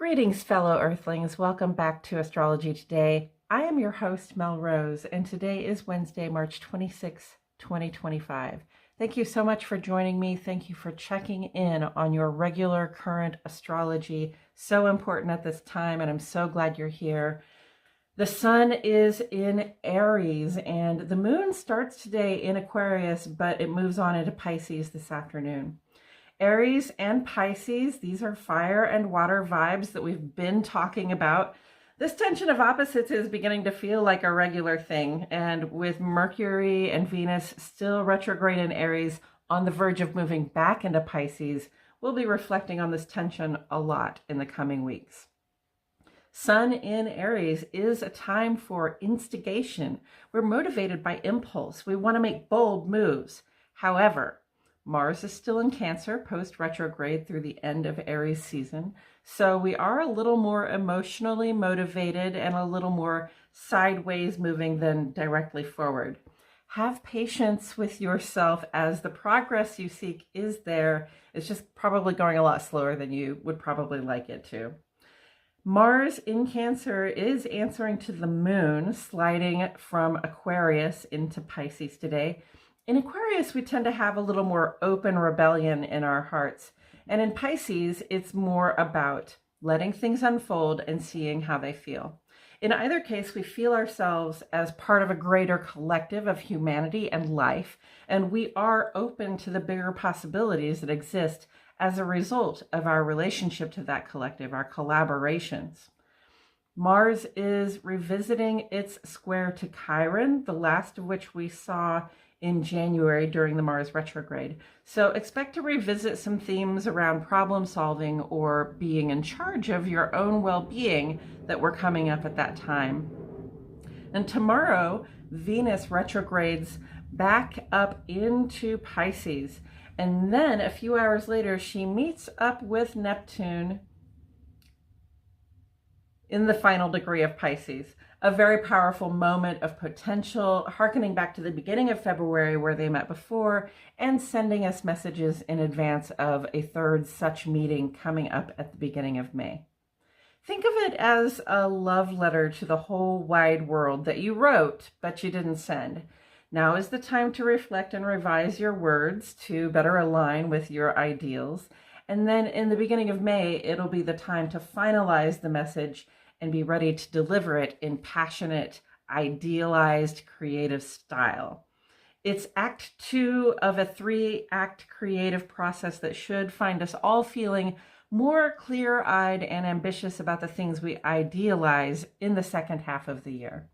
Greetings, fellow Earthlings. Welcome back to Astrology Today. I am your host, Mel Rose, and today is Wednesday, March 26, 2025. Thank you so much for joining me. Thank you for checking in on your regular current astrology. So important at this time, and I'm so glad you're here. The sun is in Aries, and the moon starts today in Aquarius, but it moves on into Pisces this afternoon. Aries and Pisces, these are fire and water vibes that we've been talking about. This tension of opposites is beginning to feel like a regular thing, and with Mercury and Venus still retrograde in Aries on the verge of moving back into Pisces, we'll be reflecting on this tension a lot in the coming weeks. Sun in Aries is a time for instigation. We're motivated by impulse. We want to make bold moves. However, Mars is still in Cancer post-retrograde through the end of Aries season, so we are a little more emotionally motivated and a little more sideways moving than directly forward. Have patience with yourself as the progress you seek is there. It's just probably going a lot slower than you would probably like it to. Mars in Cancer is answering to the moon, sliding from Aquarius into Pisces today. In Aquarius, we tend to have a little more open rebellion in our hearts. And in Pisces, it's more about letting things unfold and seeing how they feel. In either case, we feel ourselves as part of a greater collective of humanity and life, and we are open to the bigger possibilities that exist as a result of our relationship to that collective, our collaborations. Mars is revisiting its square to Chiron, the last of which we saw in January during the Mars retrograde. So expect to revisit some themes around problem solving or being in charge of your own well-being that were coming up at that time. And tomorrow, Venus retrogrades back up into Pisces. And then a few hours later, she meets up with Neptune in the final degree of Pisces. A very powerful moment of potential, hearkening back to the beginning of February where they met before, and sending us messages in advance of a third such meeting coming up at the beginning of May. Think of it as a love letter to the whole wide world that you wrote, but you didn't send. Now is the time to reflect and revise your words to better align with your ideals. And then in the beginning of May, it'll be the time to finalize the message and be ready to deliver it in passionate, idealized, creative style. It's Act 2 of a 3-act creative process that should find us all feeling more clear-eyed and ambitious about the things we idealize in the second half of the year.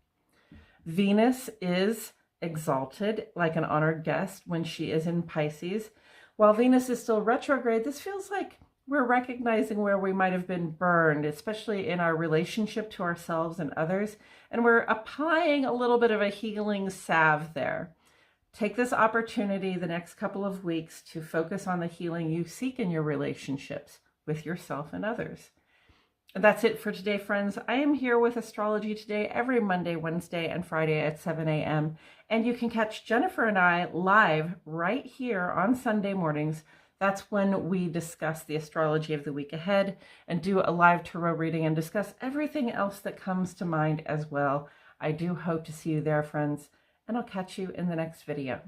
Venus is exalted like an honored guest when she is in Pisces. While Venus is still retrograde, this feels like we're recognizing where we might have been burned, especially in our relationship to ourselves and others, and we're applying a little bit of a healing salve there. Take this opportunity the next couple of weeks to focus on the healing you seek in your relationships with yourself and others. And that's it for today, friends. I am here with Astrology Today every Monday, Wednesday, and Friday at 7 a.m. And you can catch Jennifer and I live right here on Sunday mornings. That's when we discuss the astrology of the week ahead and do a live tarot reading and discuss everything else that comes to mind as well. I do hope to see you there, friends, and I'll catch you in the next video.